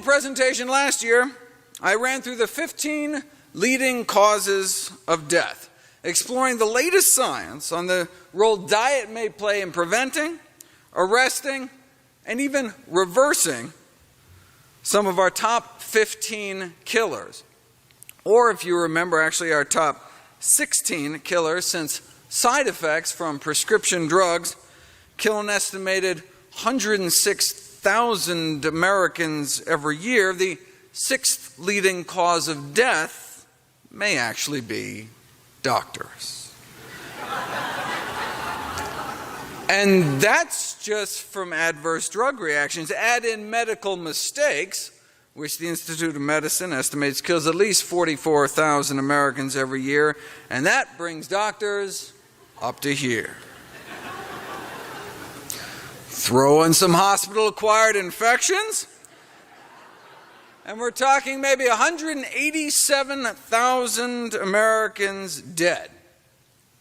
presentation last year, I ran through the 15 leading causes of death, exploring the latest science on the role diet may play in preventing, arresting, and even reversing some of our top 15 killers. Or if you remember, actually our top 16 killers, since side effects from prescription drugs kill an estimated 106,000 Americans every year. The sixth leading cause of death may actually be doctors. And that's just from adverse drug reactions. Add in medical mistakes, which the Institute of Medicine estimates kills at least 44,000 Americans every year, and that brings doctors up to here. Throw in some hospital-acquired infections, and we're talking maybe 187,000 Americans dead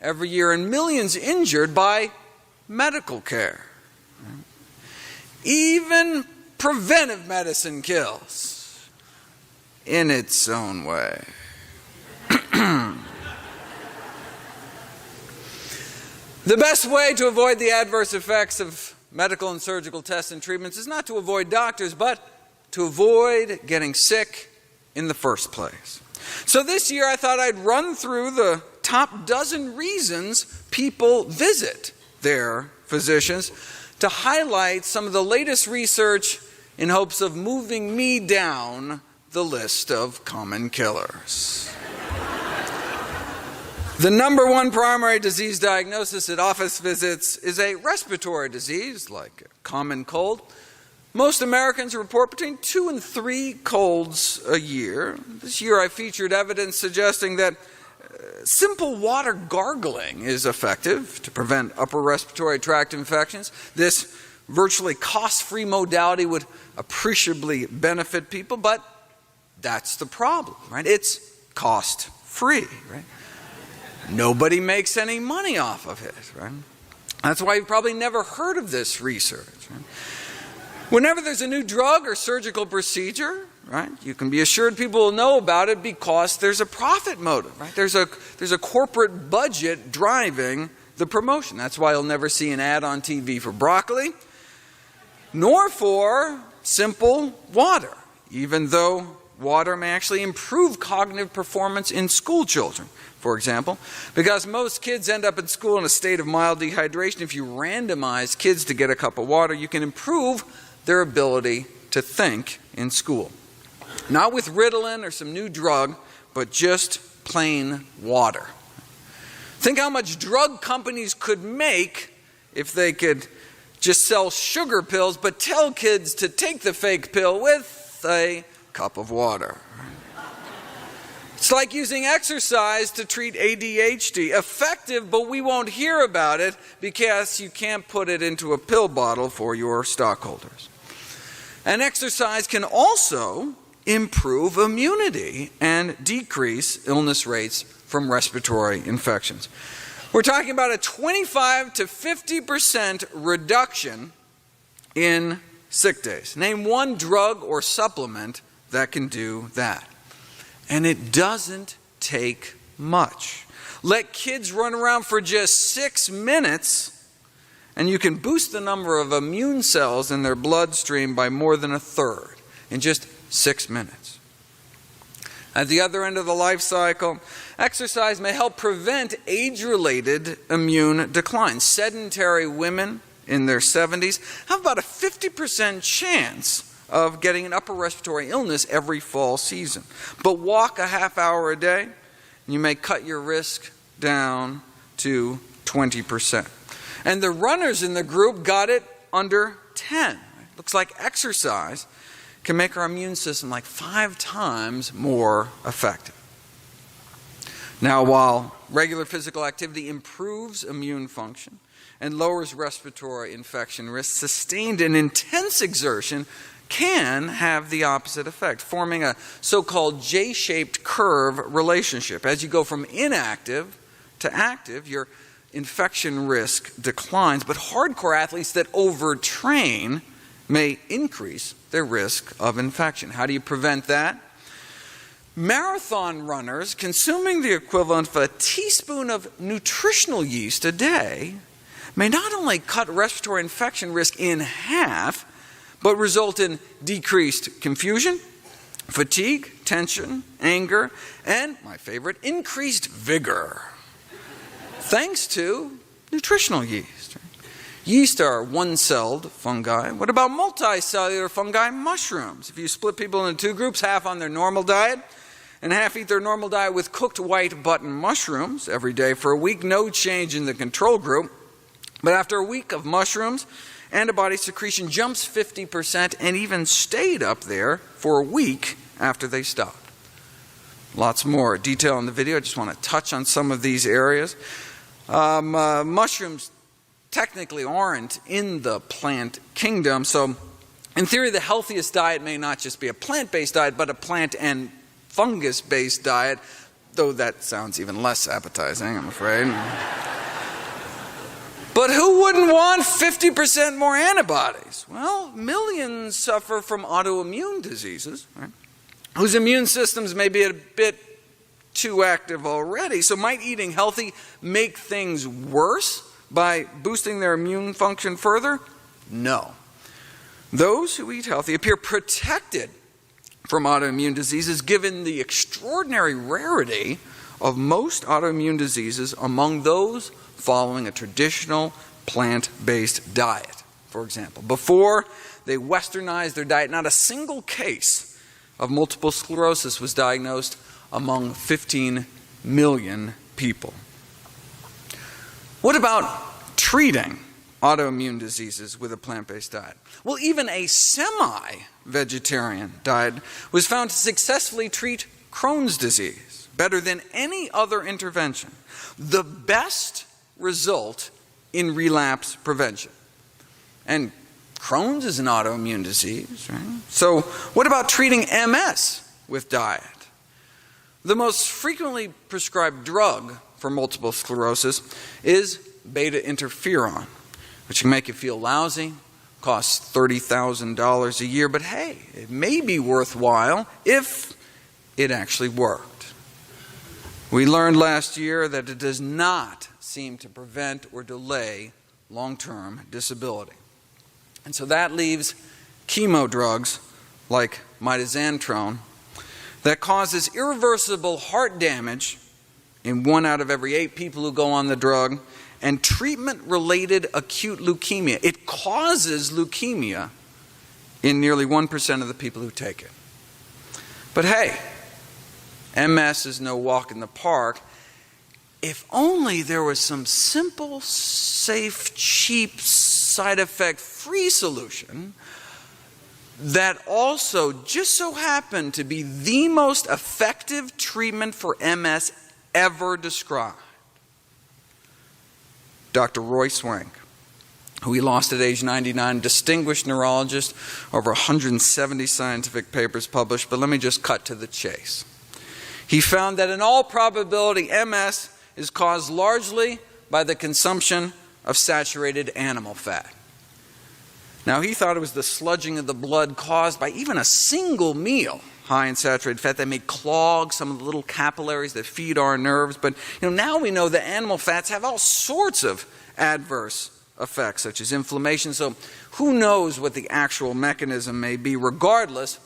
every year and millions injured by medical care. Even preventive medicine kills in its own way. The best way to avoid the adverse effects of medical and surgical tests and treatments is not to avoid doctors, but to avoid getting sick in the first place. So this year I thought I'd run through the top dozen reasons people visit their physicians to highlight some of the latest research in hopes of moving me down the list of common killers. The number one primary disease diagnosis at office visits is a respiratory disease, like a common cold. Most Americans report between 2 and 3 colds a year. This year I featured evidence suggesting that simple water gargling is effective to prevent upper respiratory tract infections. This virtually cost-free modality would appreciably benefit people, but that's the problem, right? It's cost-free, right? Nobody makes any money off of it, right? That's why you've probably never heard of this research, right? Whenever there's a new drug or surgical procedure, right, you can be assured people will know about it because there's a profit motive, right? There's a corporate budget driving the promotion. That's why you'll never see an ad on TV for broccoli, nor for simple water, even though water may actually improve cognitive performance in school children, for example, because most kids end up in school in a state of mild dehydration. If you randomize kids to get a cup of water, you can improve their ability to think in school. Not with Ritalin or some new drug, but just plain water. Think how much drug companies could make if they could just sell sugar pills, but tell kids to take the fake pill with a cup of water. It's like using exercise to treat ADHD. Effective, but we won't hear about it because you can't put it into a pill bottle for your stockholders. And exercise can also improve immunity and decrease illness rates from respiratory infections. We're talking about a 25 to 50% reduction in sick days. Name one drug or supplement that can do that. And it doesn't take much. Let kids run around for just 6 minutes and you can boost the number of immune cells in their bloodstream by more than 1/3 in just 6 minutes. At the other end of the life cycle, exercise may help prevent age-related immune decline. Sedentary women in their 70s have about a 50% chance of getting an upper respiratory illness every fall season. But walk a half hour a day, and you may cut your risk down to 20%. And the runners in the group got it under 10. Looks like exercise can make our immune system like 5 times more effective. Now, while regular physical activity improves immune function and lowers respiratory infection risk, sustained and intense exertion can have the opposite effect, forming a so-called J-shaped curve relationship. As you go from inactive to active, your infection risk declines, but hardcore athletes that overtrain may increase their risk of infection. How do you prevent that? Marathon runners consuming the equivalent of a teaspoon of nutritional yeast a day may not only cut respiratory infection risk in half, but result in decreased confusion, fatigue, tension, anger, and, my favorite, increased vigor, thanks to nutritional yeast. Yeast are one-celled fungi. What about multicellular fungi? Mushrooms. If you split people into two groups, half on their normal diet and half eat their normal diet with cooked white button mushrooms every day for a week, no change in the control group. But after a week of mushrooms, antibody secretion jumps 50% and even stayed up there for a week after they stopped. Lots more detail in the video. I just want to touch on some of these areas. Mushrooms technically aren't in the plant kingdom, so in theory the healthiest diet may not just be a plant-based diet, but a plant and fungus-based diet, though that sounds even less appetizing, I'm afraid. But who wouldn't want 50% more antibodies? Well, millions suffer from autoimmune diseases, right, whose immune systems may be a bit too active already. So might eating healthy make things worse by boosting their immune function further? No. Those who eat healthy appear protected from autoimmune diseases given the extraordinary rarity of most autoimmune diseases among those following a traditional plant-based diet. For example, before they westernized their diet, not a single case of multiple sclerosis was diagnosed among 15 million people. What about treating autoimmune diseases with a plant-based diet? Well, even a semi-vegetarian diet was found to successfully treat Crohn's disease better than any other intervention. The best result in relapse prevention. And Crohn's is an autoimmune disease, right? So what about treating MS with diet? The most frequently prescribed drug for multiple sclerosis is beta interferon, which can make you feel lousy, costs $30,000 a year, but hey, it may be worthwhile if it actually worked. We learned last year that it does not seem to prevent or delay long-term disability. And so that leaves chemo drugs like mitoxantrone that causes irreversible heart damage in 1 out of every 8 people who go on the drug, and treatment-related acute leukemia. It causes leukemia in nearly 1% of the people who take it. But hey, MS is no walk in the park. If only there was some simple, safe, cheap, side effect-free solution that also just so happened to be the most effective treatment for MS ever described. Dr. Roy Swank, who we lost at age 99, distinguished neurologist, over 170 scientific papers published, but let me just cut to the chase. He found that in all probability, MS is caused largely by the consumption of saturated animal fat. Now, he thought it was the sludging of the blood caused by even a single meal high in saturated fat that may clog some of the little capillaries that feed our nerves. But now we know that animal fats have all sorts of adverse effects, such as inflammation. So who knows what the actual mechanism may be? Regardless,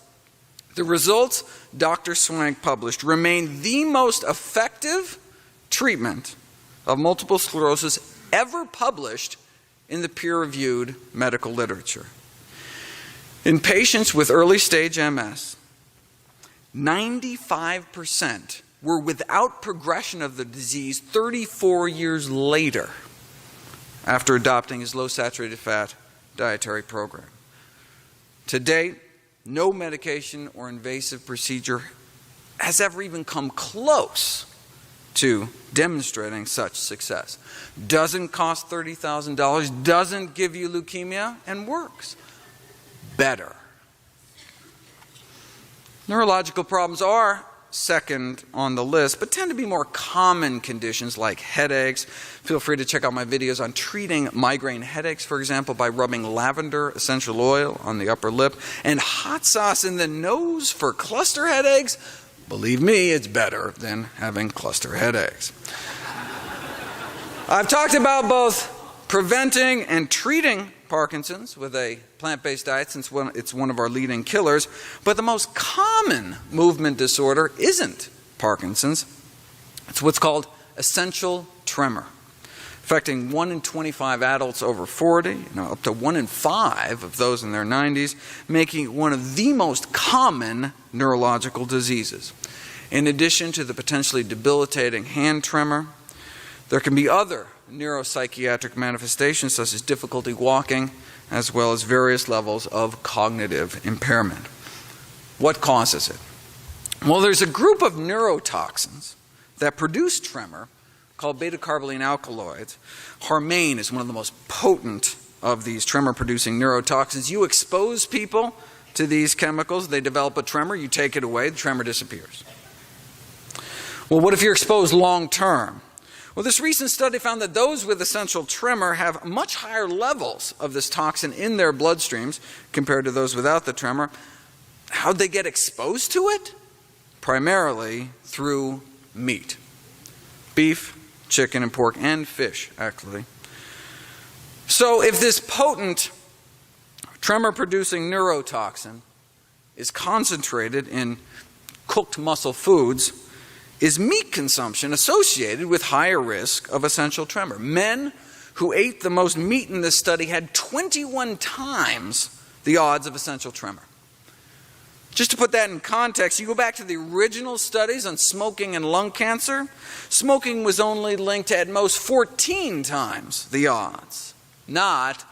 the results Dr. Swank published remain the most effective treatment of multiple sclerosis ever published in the peer-reviewed medical literature. In patients with early-stage MS, 95% were without progression of the disease 34 years later after adopting his low-saturated fat dietary program. To date, no medication or invasive procedure has ever even come close to demonstrating such success. Doesn't cost $30,000, doesn't give you leukemia, and works better. Neurological problems are second on the list, but tend to be more common conditions like headaches. Feel free to check out my videos on treating migraine headaches, for example, by rubbing lavender essential oil on the upper lip and hot sauce in the nose for cluster headaches. Believe me, it's better than having cluster headaches. I've talked about both preventing and treating Parkinson's with a plant-based diet since it's one of our leading killers, but the most common movement disorder isn't Parkinson's. It's what's called essential tremor, affecting 1 in 25 adults over 40, up to 1 in 5 of those in their 90s, making it one of the most common neurological diseases. In addition to the potentially debilitating hand tremor, there can be other neuropsychiatric manifestations such as difficulty walking, as well as various levels of cognitive impairment. What causes it? Well, there's a group of neurotoxins that produce tremor called beta-carboline alkaloids. Harmane is one of the most potent of these tremor-producing neurotoxins. You expose people to these chemicals, they develop a tremor, you take it away, the tremor disappears. Well, what if you're exposed long-term? Well, this recent study found that those with essential tremor have much higher levels of this toxin in their bloodstreams compared to those without the tremor. How'd they get exposed to it? Primarily through meat. Beef, chicken, and pork, and fish, actually. So if this potent tremor-producing neurotoxin is concentrated in cooked muscle foods, is meat consumption associated with higher risk of essential tremor? Men who ate the most meat in this study had 21 times the odds of essential tremor. Just to put that in context, you go back to the original studies on smoking and lung cancer, smoking was only linked to at most 14 times the odds, not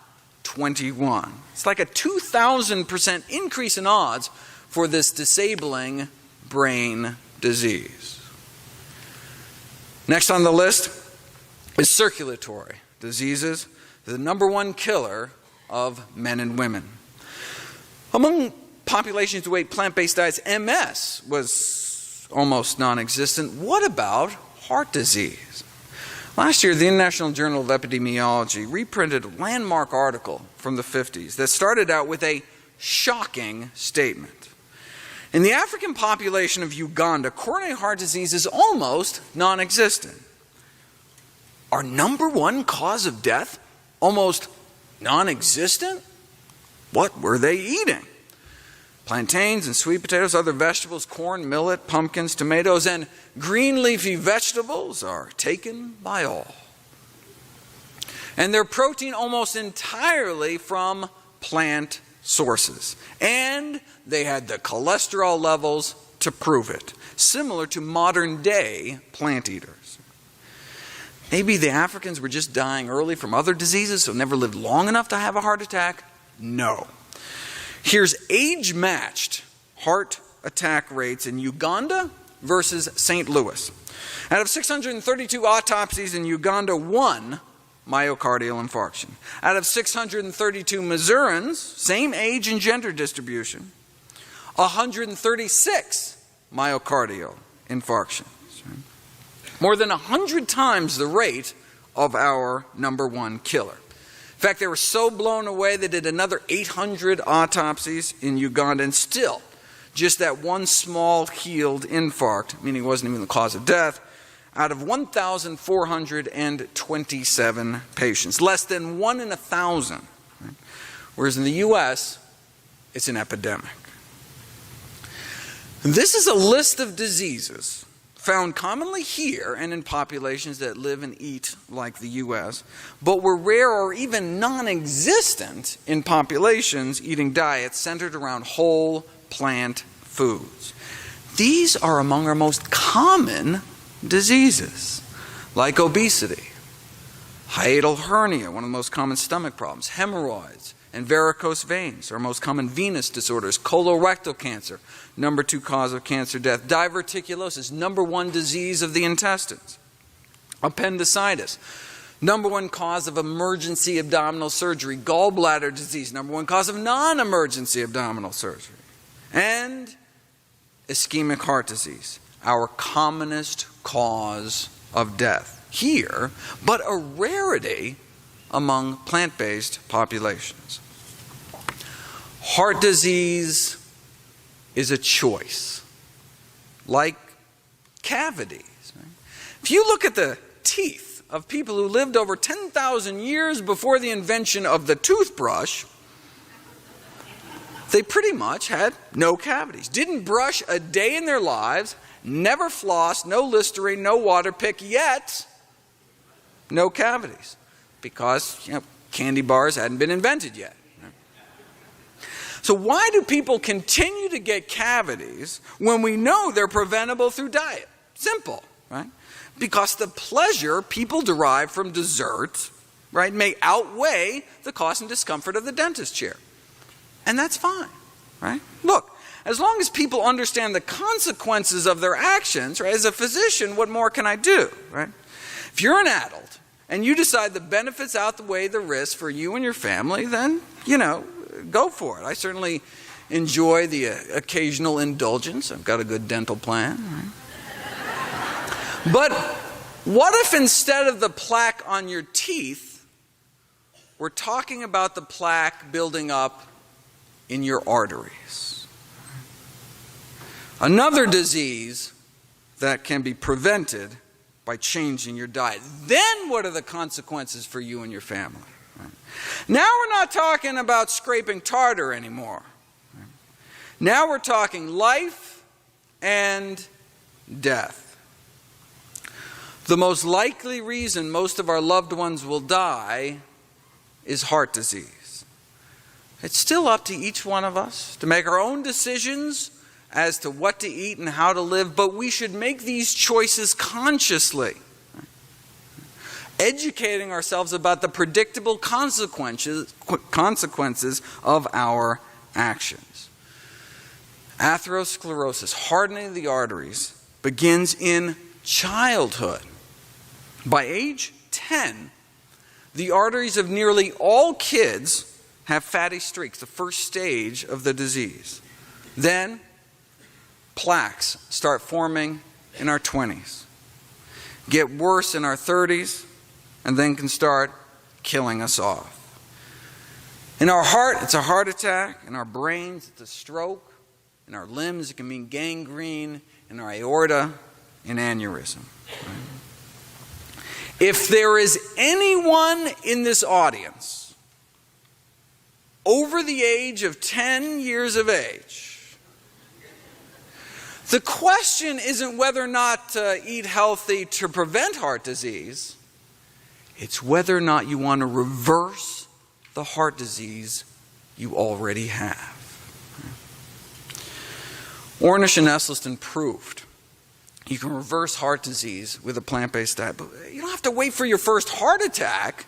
21. It's like a 2,000% increase in odds for this disabling brain disease. Next on the list is circulatory diseases, the #1 killer of men and women. Among populations who ate plant-based diets, MS was almost non-existent. What about heart disease? Last year, the International Journal of Epidemiology reprinted a landmark article from the 50s that started out with a shocking statement. In the African population of Uganda, coronary heart disease is almost non-existent. Our #1 cause of death almost non-existent? What were they eating? Plantains and sweet potatoes, other vegetables, corn, millet, pumpkins, tomatoes, and green leafy vegetables are taken by all. And their protein almost entirely from plant sources. And they had the cholesterol levels to prove it, similar to modern day plant eaters. Maybe the Africans were just dying early from other diseases, so never lived long enough to have a heart attack? No. Here's age-matched heart attack rates in Uganda versus St. Louis. Out of 632 autopsies in Uganda, 1 myocardial infarction. Out of 632 Missourians, same age and gender distribution, 136 myocardial infarctions. More than 100 times the rate of our #1 killer. In fact, they were so blown away they did another 800 autopsies in Uganda, and still, just that one small healed infarct, meaning it wasn't even the cause of death, out of 1,427 patients, less than 1 in 1,000. Right? Whereas in the US, it's an epidemic. This is a list of diseases found commonly here and in populations that live and eat like the US, but were rare or even non-existent in populations eating diets centered around whole plant foods. These are among our most common diseases, like obesity, hiatal hernia, one of the most common stomach problems, hemorrhoids, and varicose veins are most common venous disorders, colorectal cancer, #2 cause of cancer death, diverticulosis, #1 disease of the intestines, appendicitis, #1 cause of emergency abdominal surgery, gallbladder disease, #1 cause of non-emergency abdominal surgery, and ischemic heart disease. our commonest cause of death here, but a rarity among plant-based populations. Heart disease is a choice, like cavities. Right? If you look at the teeth of people who lived over 10,000 years before the invention of the toothbrush, they pretty much had no cavities. Didn't brush a day in their lives, never flossed, no Listerine, no water pick, yet no cavities. Because, candy bars hadn't been invented yet. So why do people continue to get cavities when we know they're preventable through diet? Simple, right? Because the pleasure people derive from dessert, right, may outweigh the cost and discomfort of the dentist chair. And that's fine, right? Look, as long as people understand the consequences of their actions, right, as a physician, what more can I do, right? If you're an adult and you decide the benefits outweigh the risks for you and your family, then, go for it. I certainly enjoy the occasional indulgence. I've got a good dental plan, right? But what if instead of the plaque on your teeth, we're talking about the plaque building up in your arteries? Another disease that can be prevented by changing your diet. Then what are the consequences for you and your family? Right? Now we're not talking about scraping tartar anymore. Right? Now we're talking life and death. The most likely reason most of our loved ones will die is heart disease. It's still up to each one of us to make our own decisions as to what to eat and how to live, but we should make these choices consciously, educating ourselves about the predictable consequences of our actions. Atherosclerosis, hardening of the arteries, begins in childhood. By age 10, the arteries of nearly all kids have fatty streaks, the first stage of the disease. Then plaques start forming in our 20s, get worse in our 30s, and then can start killing us off. In our heart, it's a heart attack. In our brains, it's a stroke. In our limbs, it can mean gangrene. In our aorta, an aneurysm. If there is anyone in this audience over the age of 10 years of age, the question isn't whether or not to eat healthy to prevent heart disease. It's whether or not you want to reverse the heart disease you already have. Ornish and Esselstyn proved you can reverse heart disease with a plant-based diet, but you don't have to wait for your first heart attack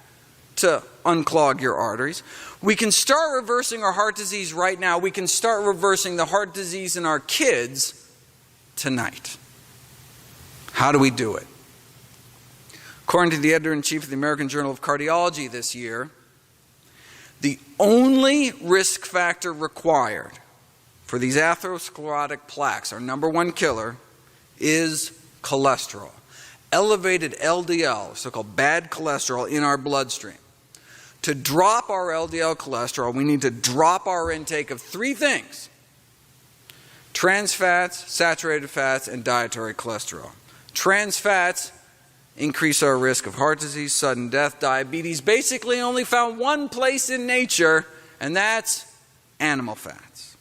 to unclog your arteries. We can start reversing our heart disease right now. We can start reversing the heart disease in our kids tonight. How do we do it? According to the editor-in-chief of the American Journal of Cardiology this year, the only risk factor required for these atherosclerotic plaques, our number one killer, is cholesterol. Elevated LDL, so-called bad cholesterol, in our bloodstream. To drop our LDL cholesterol, we need to drop our intake of three things: trans fats, saturated fats, and dietary cholesterol. Trans fats increase our risk of heart disease, sudden death, diabetes, basically only found one place in nature, and that's animal fats.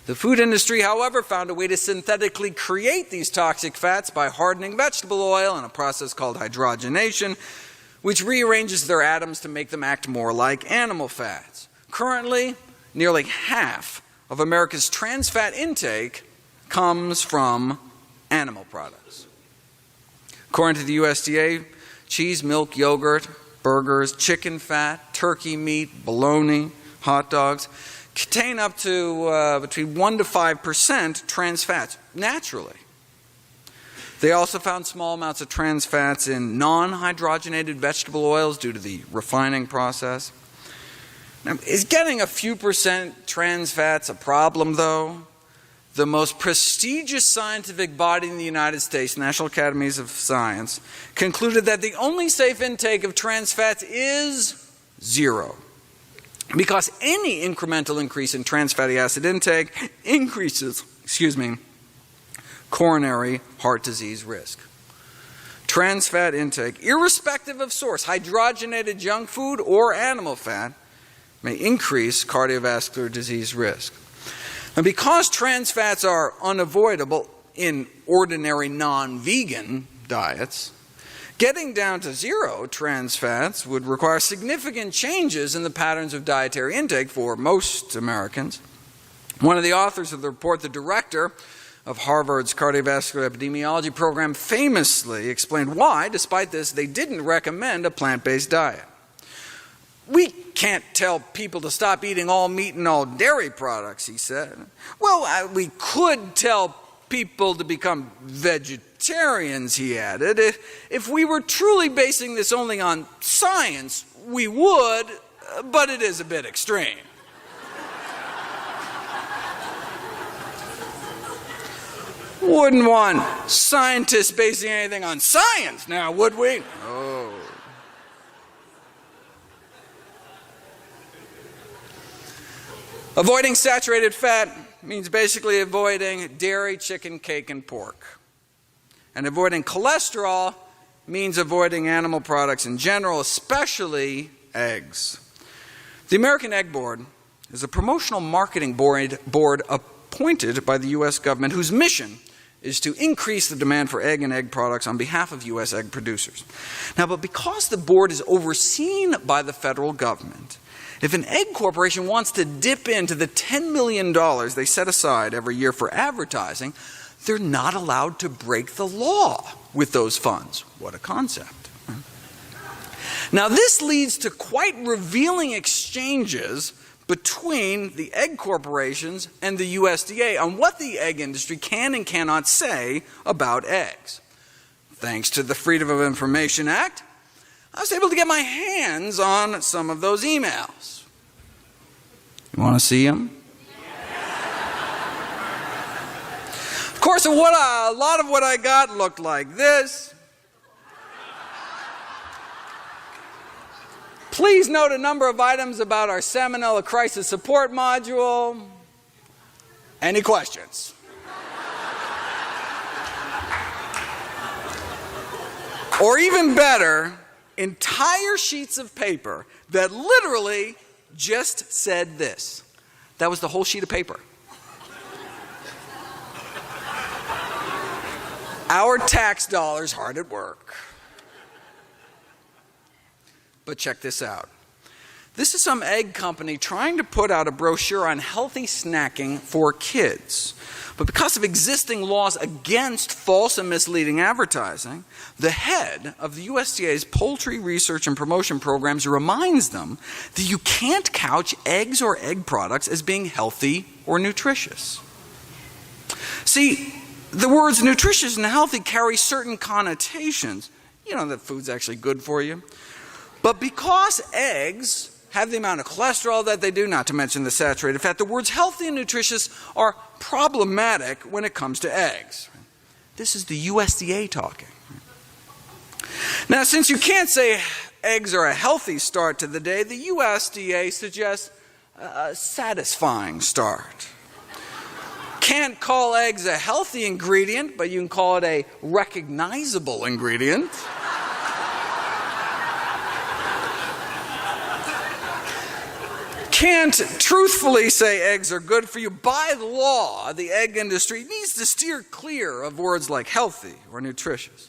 The food industry, however, found a way to synthetically create these toxic fats by hardening vegetable oil in a process called hydrogenation, which rearranges their atoms to make them act more like animal fats. Currently, nearly half of America's trans fat intake comes from animal products. According to the USDA, cheese, milk, yogurt, burgers, chicken fat, turkey meat, bologna, hot dogs contain up to between 1% to 5% trans fats naturally. They also found small amounts of trans fats in non-hydrogenated vegetable oils due to the refining process. Now, is getting a few percent trans fats a problem, though? the most prestigious scientific body in the United States, National Academies of Science, concluded that the only safe intake of trans fats is 0. Because any incremental increase in trans fatty acid intake increases, coronary heart disease risk. Trans fat intake, irrespective of source, hydrogenated junk food or animal fat, may increase cardiovascular disease risk. And because trans fats are unavoidable in ordinary non-vegan diets, getting down to 0 trans fats would require significant changes in the patterns of dietary intake for most Americans. One of the authors of the report, the director of Harvard's cardiovascular epidemiology program, famously explained why, despite this, they didn't recommend a plant-based diet. We can't tell people to stop eating all meat and all dairy products, he said. Well, we could tell people to become vegetarians, he added. If we were truly basing this only on science, we would, but it is a bit extreme. Wouldn't want scientists basing anything on science now, would we? Oh. Avoiding saturated fat means basically avoiding dairy, chicken, cake, and pork. And avoiding cholesterol means avoiding animal products in general, especially eggs. The American Egg Board is a promotional marketing board appointed by the U.S. government whose mission is to increase the demand for egg and egg products on behalf of U.S. egg producers. Now, but because the board is overseen by the federal government, if an egg corporation wants to dip into the $10 million they set aside every year for advertising, they're not allowed to break the law with those funds. What a concept. Now, this leads to quite revealing exchanges between the egg corporations and the USDA on what the egg industry can and cannot say about eggs. Thanks to the Freedom of Information Act, I was able to get my hands on some of those emails. You want to see them? Of course, a lot of what I got looked like this. Please note a number of items about our Salmonella Crisis Support Module. Any questions? Or even better, entire sheets of paper that literally just said this. That was the whole sheet of paper. Our tax dollars hard at work. But check this out. This is some egg company trying to put out a brochure on healthy snacking for kids. But because of existing laws against false and misleading advertising, the head of the USDA's Poultry Research and Promotion Programs reminds them that you can't couch eggs or egg products as being healthy or nutritious. See, the words nutritious and healthy carry certain connotations. You know that food's actually good for you. But because eggs have the amount of cholesterol that they do, not to mention the saturated fat, the words healthy and nutritious are problematic when it comes to eggs. This is the USDA talking. Now, since you can't say eggs are a healthy start to the day, the USDA suggests a satisfying start. Can't call eggs a healthy ingredient, but you can call it a recognizable ingredient. Can't truthfully say eggs are good for you. By the law, the egg industry needs to steer clear of words like healthy or nutritious.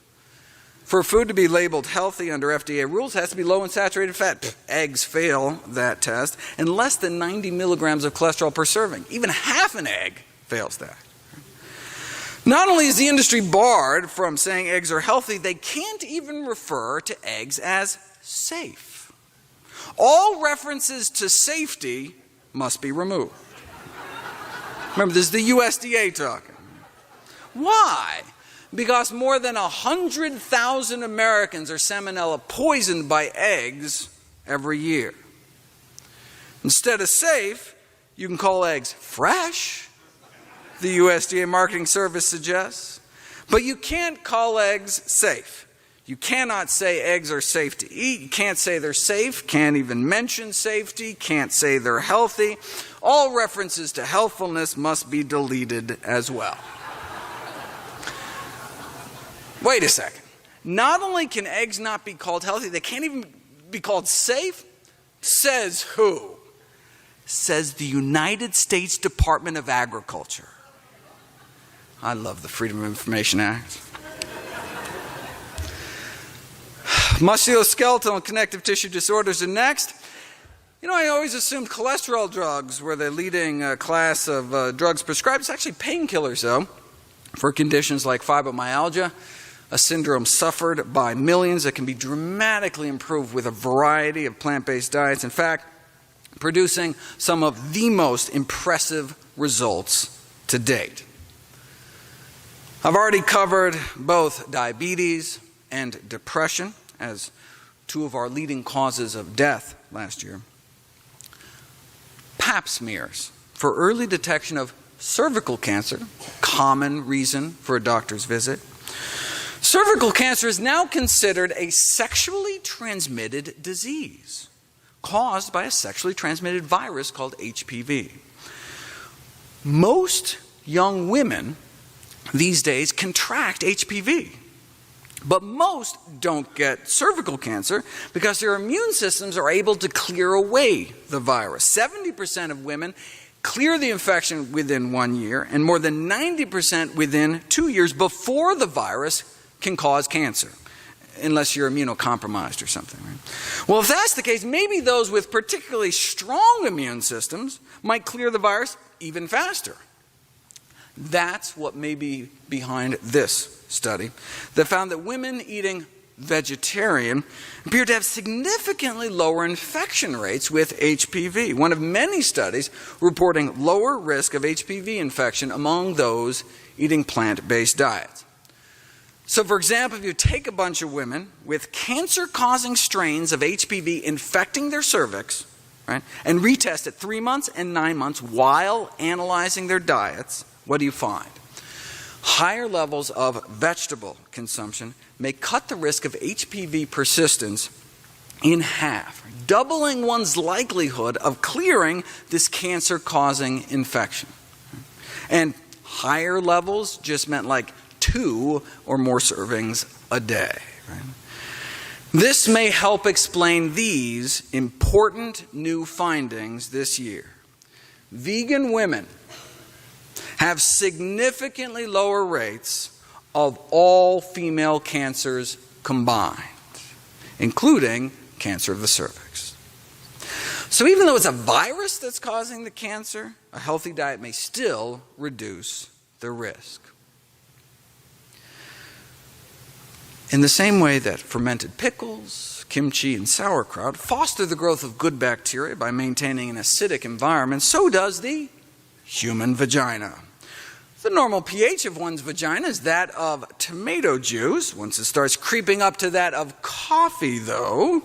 For food to be labeled healthy under FDA rules, it has to be low in saturated fat. Eggs fail that test, and less than 90 milligrams of cholesterol per serving. Even half an egg fails that. Not only is the industry barred from saying eggs are healthy, they can't even refer to eggs as safe. All references to safety must be removed. Remember, this is the USDA talking. Why? Because more than 100,000 Americans are salmonella poisoned by eggs every year. Instead of safe, you can call eggs fresh, the USDA marketing service suggests. But you can't call eggs safe. You cannot say eggs are safe to eat. You can't say they're safe, can't even mention safety, can't say they're healthy. All references to healthfulness must be deleted as well. Wait a second. Not only can eggs not be called healthy, they can't even be called safe? Says who? Says the United States Department of Agriculture. I love the Freedom of Information Act. Musculoskeletal and connective tissue disorders are next. You know, I always assumed cholesterol drugs were the leading class of drugs prescribed. It's actually painkillers, though, for conditions like fibromyalgia, a syndrome suffered by millions that can be dramatically improved with a variety of plant-based diets. In fact, producing some of the most impressive results to date. I've already covered both diabetes and depression as two of our leading causes of death last year. Pap smears for early detection of cervical cancer, common reason for a doctor's visit. Cervical cancer is now considered a sexually transmitted disease caused by a sexually transmitted virus called HPV. Most young women these days contract HPV, but most don't get cervical cancer because their immune systems are able to clear away the virus. 70% of women clear the infection within 1 year, and more than 90% within 2 years before the virus can cause cancer, unless you're immunocompromised or something. Right? Well, if that's the case, maybe those with particularly strong immune systems might clear the virus even faster. That's what may be behind this study that found that women eating vegetarian appear to have significantly lower infection rates with HPV, one of many studies reporting lower risk of HPV infection among those eating plant-based diets. So, for example, if you take a bunch of women with cancer-causing strains of HPV infecting their cervix, right, and retest at 3 months and 9 months while analyzing their diets, what do you find? Higher levels of vegetable consumption may cut the risk of HPV persistence in half, doubling one's likelihood of clearing this cancer-causing infection. And higher levels just meant like 2 or more servings a day. Right? This may help explain these important new findings this year. Vegan women have significantly lower rates of all female cancers combined, including cancer of the cervix. So even though it's a virus that's causing the cancer, a healthy diet may still reduce the risk. In the same way that fermented pickles, kimchi, and sauerkraut foster the growth of good bacteria by maintaining an acidic environment, so does the human vagina. The normal pH of one's vagina is that of tomato juice. Once it starts creeping up to that of coffee, though,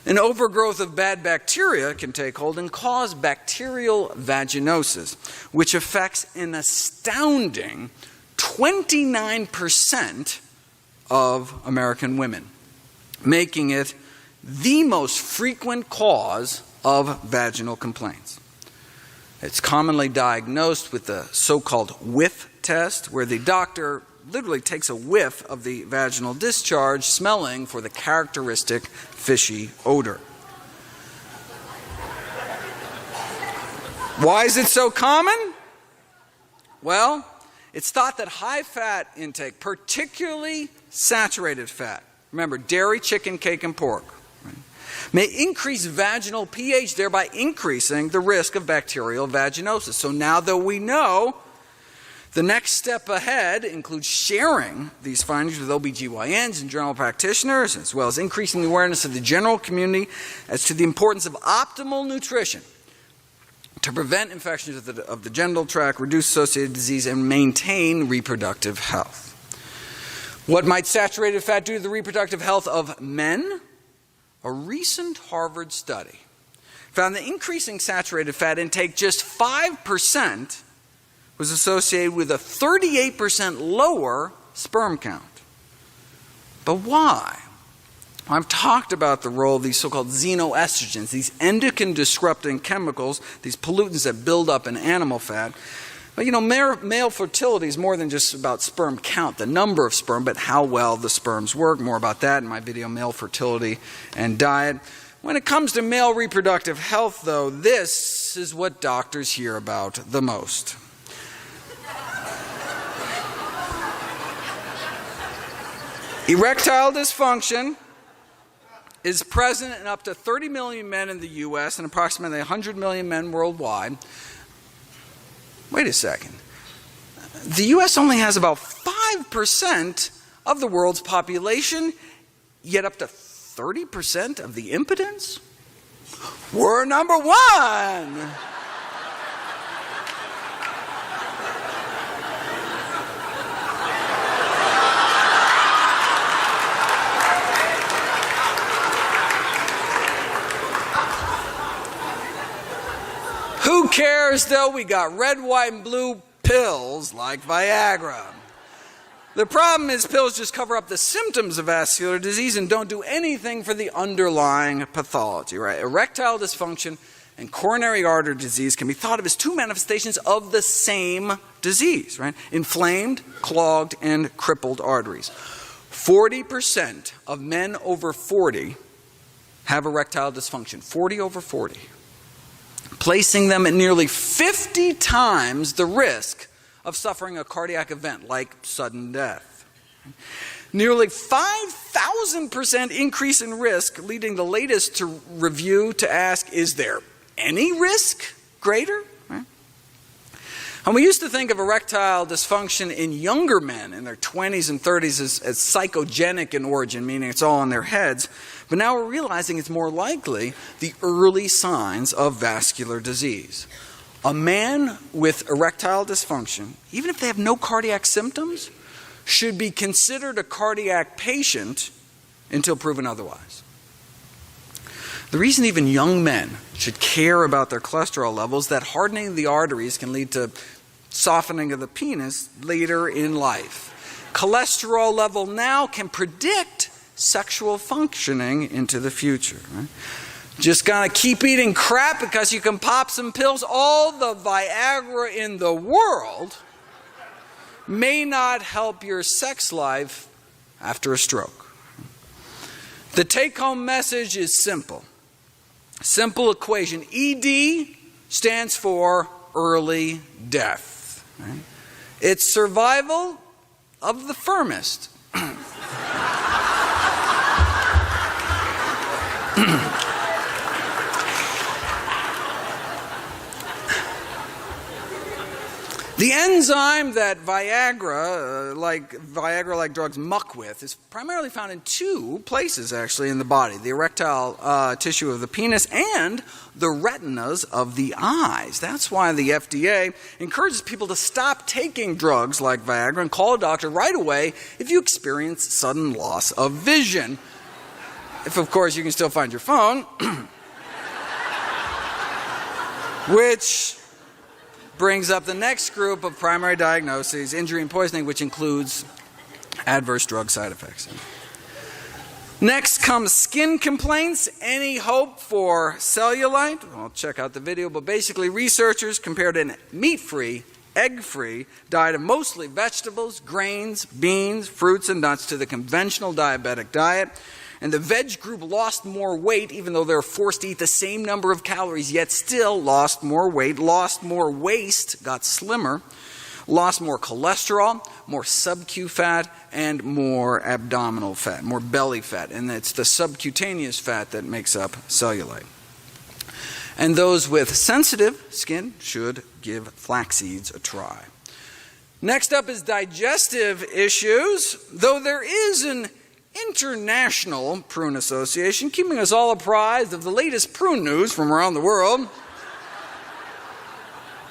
an overgrowth of bad bacteria can take hold and cause bacterial vaginosis, which affects an astounding 29% of American women, making it the most frequent cause of vaginal complaints. It's commonly diagnosed with the so-called whiff test, where the doctor literally takes a whiff of the vaginal discharge, smelling for the characteristic fishy odor. Why is it so common? Well, it's thought that high fat intake, particularly saturated fat, remember dairy, chicken, cake, and pork, right, may increase vaginal pH, thereby increasing the risk of bacterial vaginosis. So now that we know, the next step ahead includes sharing these findings with OBGYNs and general practitioners, as well as increasing the awareness of the general community as to the importance of optimal nutrition to prevent infections of the genital tract, reduce associated disease, and maintain reproductive health. What might saturated fat do to the reproductive health of men? A recent Harvard study found that increasing saturated fat intake just 5% was associated with a 38% lower sperm count. But why? I've talked about the role of these so-called xenoestrogens, these endocrine-disrupting chemicals, these pollutants that build up in animal fat. But male fertility is more than just about sperm count, the number of sperm, but how well the sperms work. More about that in my video, Male Fertility and Diet. When it comes to male reproductive health, though, this is what doctors hear about the most. Erectile dysfunction is present in up to 30 million men in the U.S. and approximately 100 million men worldwide. Wait a second. The U.S. only has about 5% of the world's population, yet up to 30% of the impotents? We're number one! Who cares though? We got red, white, and blue pills like Viagra. The problem is pills just cover up the symptoms of vascular disease and don't do anything for the underlying pathology, right? Erectile dysfunction and coronary artery disease can be thought of as two manifestations of the same disease, right? Inflamed, clogged, and crippled arteries. 40% of men over 40 have erectile dysfunction, 40 over 40. Placing them at nearly 50 times the risk of suffering a cardiac event like sudden death. Nearly 5,000% increase in risk, leading the latest to review to ask, is there any risk greater? Right? And we used to think of erectile dysfunction in younger men in their 20s and 30s as psychogenic in origin, meaning it's all in their heads. But now we're realizing it's more likely the early signs of vascular disease. A man with erectile dysfunction, even if they have no cardiac symptoms, should be considered a cardiac patient until proven otherwise. The reason even young men should care about their cholesterol levels is that hardening of the arteries can lead to softening of the penis later in life. Cholesterol level now can predict sexual functioning into the future. Right? Just gonna keep eating crap because you can pop some pills. All the Viagra in the world may not help your sex life after a stroke. The take-home message is simple. Simple equation. ED stands for early death. Right? It's survival of the firmest. The enzyme that Viagra-like drugs muck with is primarily found in two places actually in the body, the erectile tissue of the penis and the retinas of the eyes. That's why the FDA encourages people to stop taking drugs like Viagra and call a doctor right away if you experience sudden loss of vision. If, of course, you can still find your phone. Which brings up the next group of primary diagnoses, injury and poisoning, which includes adverse drug side effects. Next comes skin complaints. Any hope for cellulite? Well, check out the video, but basically researchers compared a meat-free, egg-free diet of mostly vegetables, grains, beans, fruits, and nuts to the conventional diabetic diet. And the veg group lost more weight, even though they were forced to eat the same number of calories, yet still lost more weight, lost more waist, got slimmer, lost more cholesterol, more sub-Q fat, and more abdominal fat, more belly fat. And it's the subcutaneous fat that makes up cellulite. And those with sensitive skin should give flax seeds a try. Next up is digestive issues. Though there is an International Prune Association keeping us all apprised of the latest prune news from around the world.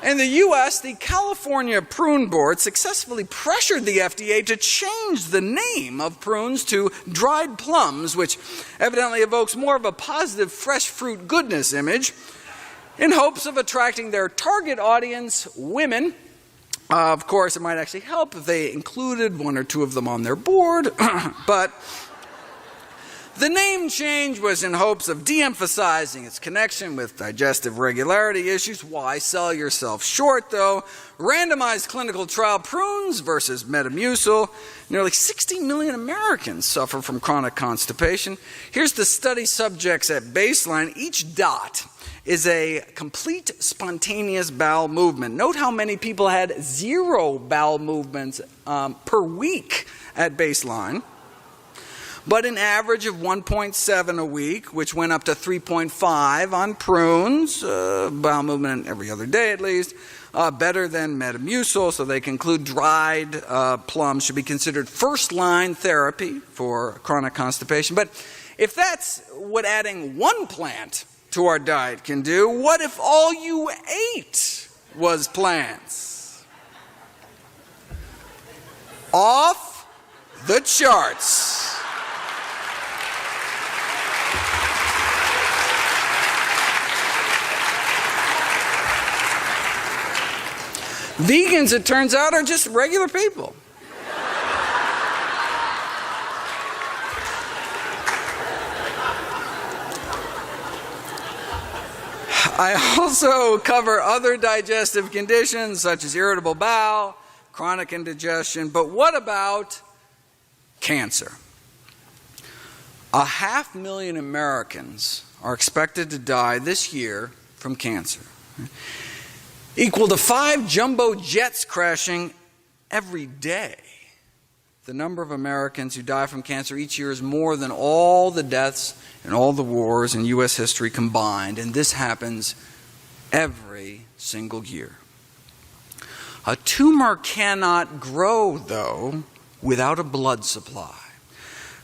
In the U.S., the California Prune Board successfully pressured the FDA to change the name of prunes to dried plums, which evidently evokes more of a positive fresh fruit goodness image, in hopes of attracting their target audience, women, Of course, it might actually help if they included one or two of them on their board, but the name change was in hopes of de-emphasizing its connection with digestive regularity issues. Why sell yourself short, though? Randomized clinical trial prunes versus Metamucil. Nearly 60 million Americans suffer from chronic constipation. Here's the study subjects at baseline. Each dot is a complete spontaneous bowel movement. Note how many people had 0 bowel movements per week at baseline, but an average of 1.7 a week, which went up to 3.5 on prunes, bowel movement every other day at least, better than Metamucil. So they conclude dried plums should be considered first-line therapy for chronic constipation. But if that's what adding one plant to our diet can do, what if all you ate was plants? Off the charts. Vegans, it turns out, are just regular people. I also cover other digestive conditions such as irritable bowel, chronic indigestion, but what about cancer? 500,000 Americans are expected to die this year from cancer, equal to 5 jumbo jets crashing every day. The number of Americans who die from cancer each year is more than all the deaths in all the wars in U.S. history combined, and this happens every single year. A tumor cannot grow, though, without a blood supply.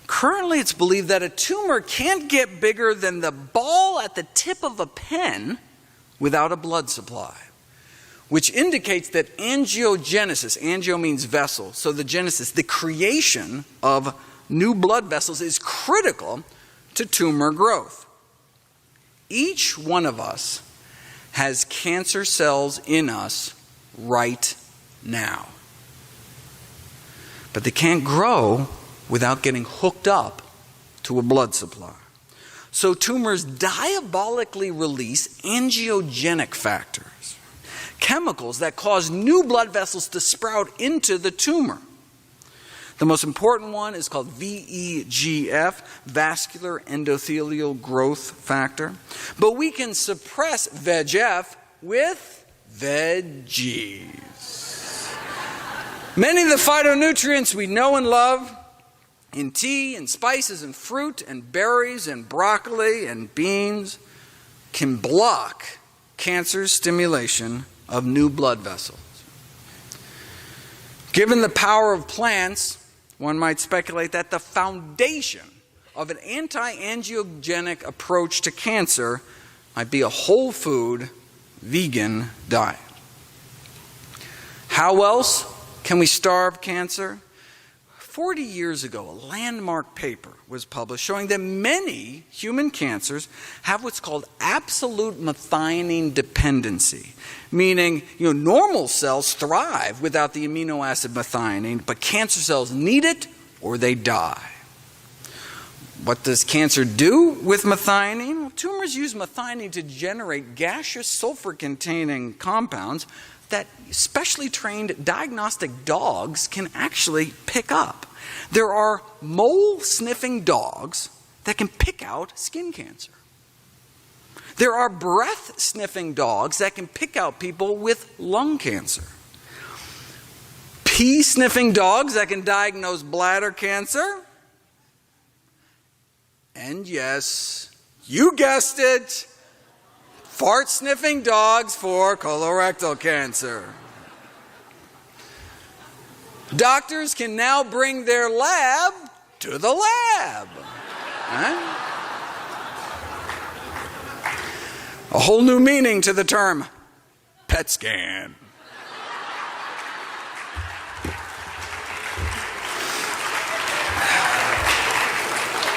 Currently, it's believed that a tumor can't get bigger than the ball at the tip of a pen without a blood supply, which indicates that angiogenesis, angio means vessel, so the genesis, the creation of new blood vessels is critical to tumor growth. Each one of us has cancer cells in us right now, but they can't grow without getting hooked up to a blood supply. So tumors diabolically release angiogenic factors, chemicals that cause new blood vessels to sprout into the tumor. The most important one is called VEGF, vascular endothelial growth factor. But we can suppress VEGF with veggies. Many of the phytonutrients we know and love in tea and spices and fruit and berries and broccoli and beans can block cancer's stimulation of new blood vessels. Given the power of plants, one might speculate that the foundation of an anti-angiogenic approach to cancer might be a whole food, vegan diet. How else can we starve cancer? 40 years ago, a landmark paper was published showing that many human cancers have what's called absolute methionine dependency, meaning normal cells thrive without the amino acid methionine, but cancer cells need it or they die. What does cancer do with methionine? Well, tumors use methionine to generate gaseous sulfur-containing compounds that specially trained diagnostic dogs can actually pick up. There are mole-sniffing dogs that can pick out skin cancer. There are breath-sniffing dogs that can pick out people with lung cancer. Pee-sniffing dogs that can diagnose bladder cancer. And yes, you guessed it, fart-sniffing dogs for colorectal cancer. Doctors can now bring their lab to the lab. A whole new meaning to the term PET scan.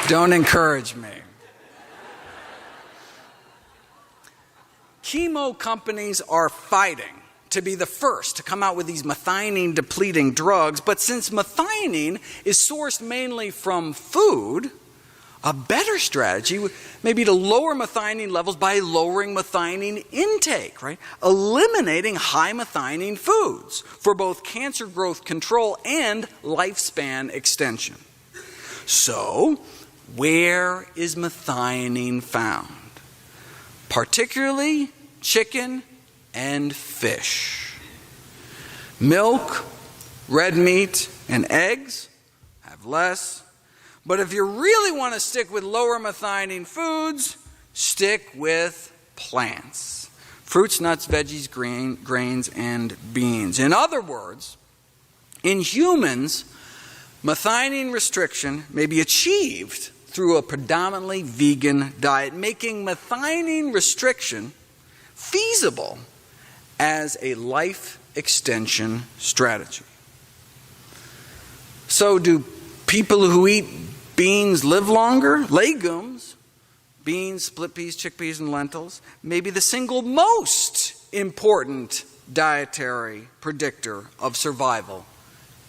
Don't encourage me. Chemo companies are fighting to be the first to come out with these methionine-depleting drugs, but since methionine is sourced mainly from food, a better strategy may be to lower methionine levels by lowering methionine intake, right? Eliminating high methionine foods for both cancer growth control and lifespan extension. So, where is methionine found? Particularly chicken and fish. Milk, red meat, and eggs have less. But if you really want to stick with lower methionine foods, stick with plants. Fruits, nuts, veggies, grains, and beans. In other words, in humans, methionine restriction may be achieved through a predominantly vegan diet, making methionine restriction feasible as a life extension strategy. So do people who eat beans live longer? Legumes, beans, split peas, chickpeas, and lentils, may be the single most important dietary predictor of survival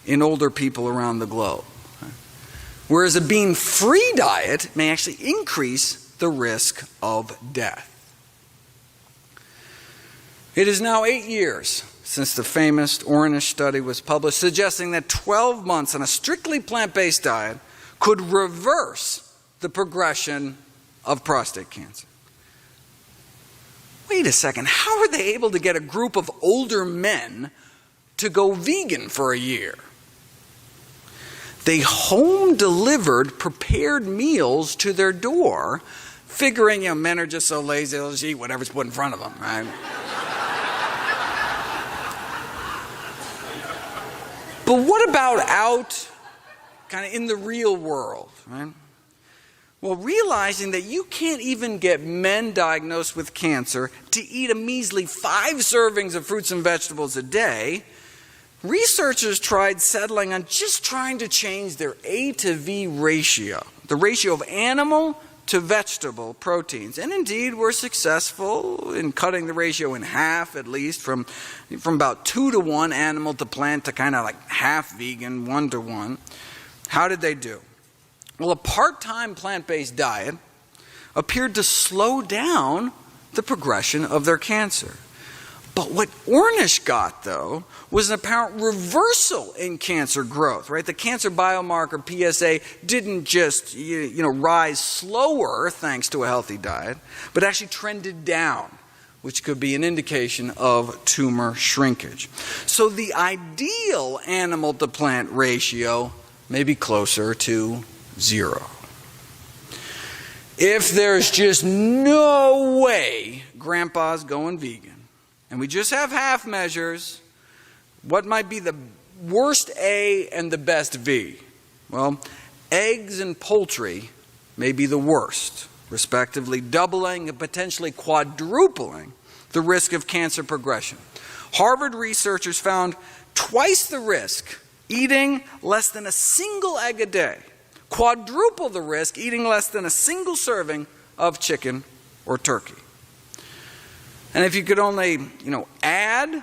in older people around the globe. Whereas a bean-free diet may actually increase the risk of death. It is now 8 years since the famous Ornish study was published, suggesting that 12 months on a strictly plant-based diet could reverse the progression of prostate cancer. Wait a second, how are they able to get a group of older men to go vegan for a year? They home-delivered prepared meals to their door, figuring, men are just so lazy, they'll just eat whatever's put in front of them, right? But what about out kind of in the real world, right? Well, realizing that you can't even get men diagnosed with cancer to eat a measly 5 servings of fruits and vegetables a day, researchers tried settling on just trying to change their A to V ratio, the ratio of animal to vegetable proteins. And indeed, were successful in cutting the ratio in half, at least, from about 2 to 1 animal to plant to kind of like half vegan, 1 to 1. How did they do? Well, a part-time plant-based diet appeared to slow down the progression of their cancer. But what Ornish got, though, was an apparent reversal in cancer growth, right? The cancer biomarker PSA didn't just, rise slower thanks to a healthy diet, but actually trended down, which could be an indication of tumor shrinkage. So the ideal animal to plant ratio may be closer to 0. If there's just no way Grandpa's going vegan, and we just have half measures, what might be the worst A and the best V? Well, eggs and poultry may be the worst, respectively doubling and potentially quadrupling the risk of cancer progression. Harvard researchers found twice the risk eating less than a single egg a day, quadruple the risk eating less than a single serving of chicken or turkey. And if you could only, add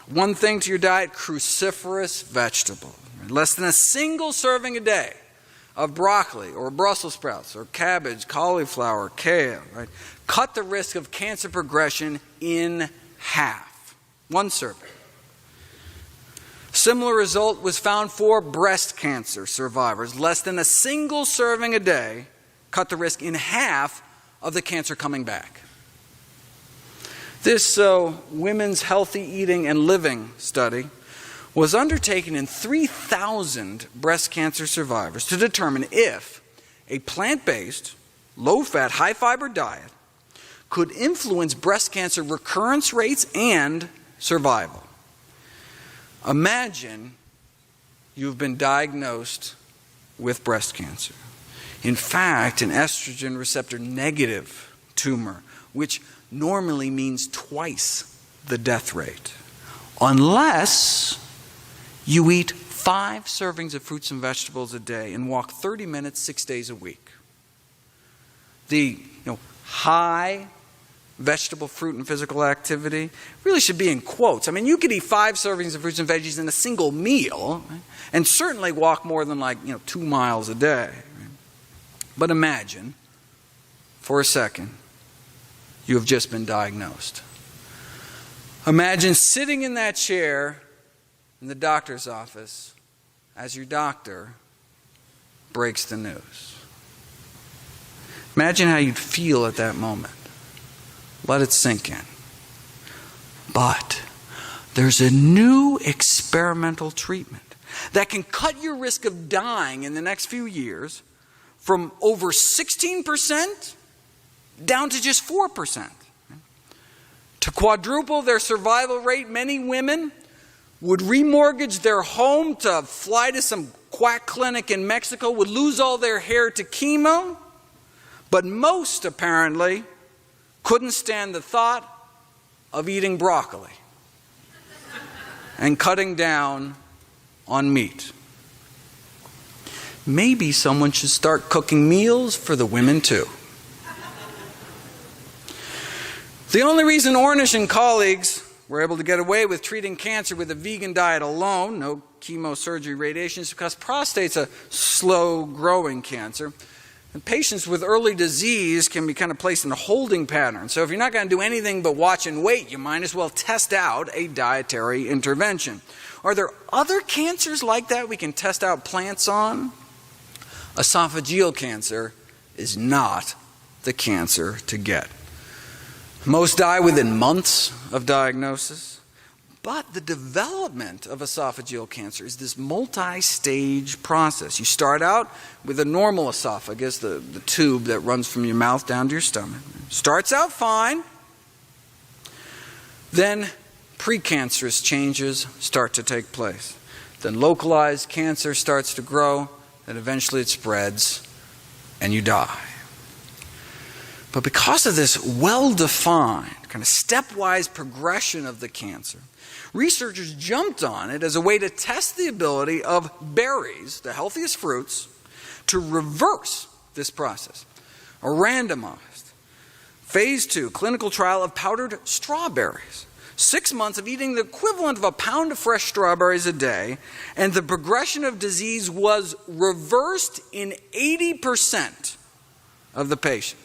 one thing to your diet, cruciferous vegetable. Less than a single serving a day of broccoli or Brussels sprouts or cabbage, cauliflower, kale, right? Cut the risk of cancer progression in half. 1 serving. Similar result was found for breast cancer survivors. Less than a single serving a day cut the risk in half of the cancer coming back. This Women's Healthy Eating and Living study was undertaken in 3,000 breast cancer survivors to determine if a plant-based, low-fat, high-fiber diet could influence breast cancer recurrence rates and survival. Imagine you've been diagnosed with breast cancer. In fact, an estrogen receptor negative tumor, which normally means twice the death rate, unless you eat 5 servings of fruits and vegetables a day and walk 30 minutes 6 days a week. The high vegetable, fruit, and physical activity really should be in quotes. I mean, you could eat 5 servings of fruits and veggies in a single meal, right? And certainly walk more than 2 miles a day. Right? But imagine, for a second, you have just been diagnosed. Imagine sitting in that chair in the doctor's office as your doctor breaks the news. Imagine how you'd feel at that moment. Let it sink in. But there's a new experimental treatment that can cut your risk of dying in the next few years from over 16% down to just 4%. To quadruple their survival rate, many women would remortgage their home to fly to some quack clinic in Mexico, would lose all their hair to chemo, but most apparently couldn't stand the thought of eating broccoli and cutting down on meat. Maybe someone should start cooking meals for the women too. The only reason Ornish and colleagues were able to get away with treating cancer with a vegan diet alone, no chemosurgery, radiation, is because prostate's a slow-growing cancer. And patients with early disease can be kind of placed in a holding pattern. So if you're not going to do anything but watch and wait, you might as well test out a dietary intervention. Are there other cancers like that we can test out plants on? Esophageal cancer is not the cancer to get. Most die within months of diagnosis, but the development of esophageal cancer is this multi-stage process. You start out with a normal esophagus, the tube that runs from your mouth down to your stomach. Starts out fine. Then precancerous changes start to take place. Then localized cancer starts to grow, and eventually it spreads, and you die. But because of this well-defined, kind of stepwise progression of the cancer, researchers jumped on it as a way to test the ability of berries, the healthiest fruits, to reverse this process. A randomized, phase 2 clinical trial of powdered strawberries. 6 months of eating the equivalent of a pound of fresh strawberries a day, and the progression of disease was reversed in 80% of the patients.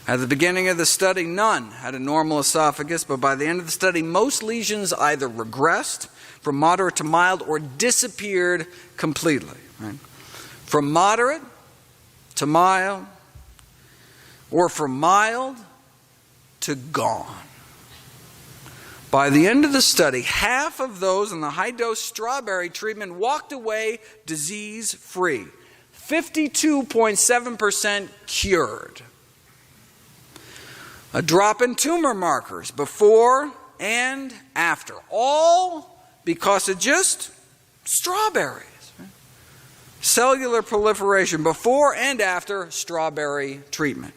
At the beginning of the study, none had a normal esophagus, but by the end of the study, most lesions either regressed from moderate to mild or disappeared completely. Right? From moderate to mild, or from mild to gone. By the end of the study, half of those in the high-dose strawberry treatment walked away disease-free. 52.7% cured. A drop in tumor markers before and after, all because of just strawberries. Right? Cellular proliferation before and after strawberry treatment.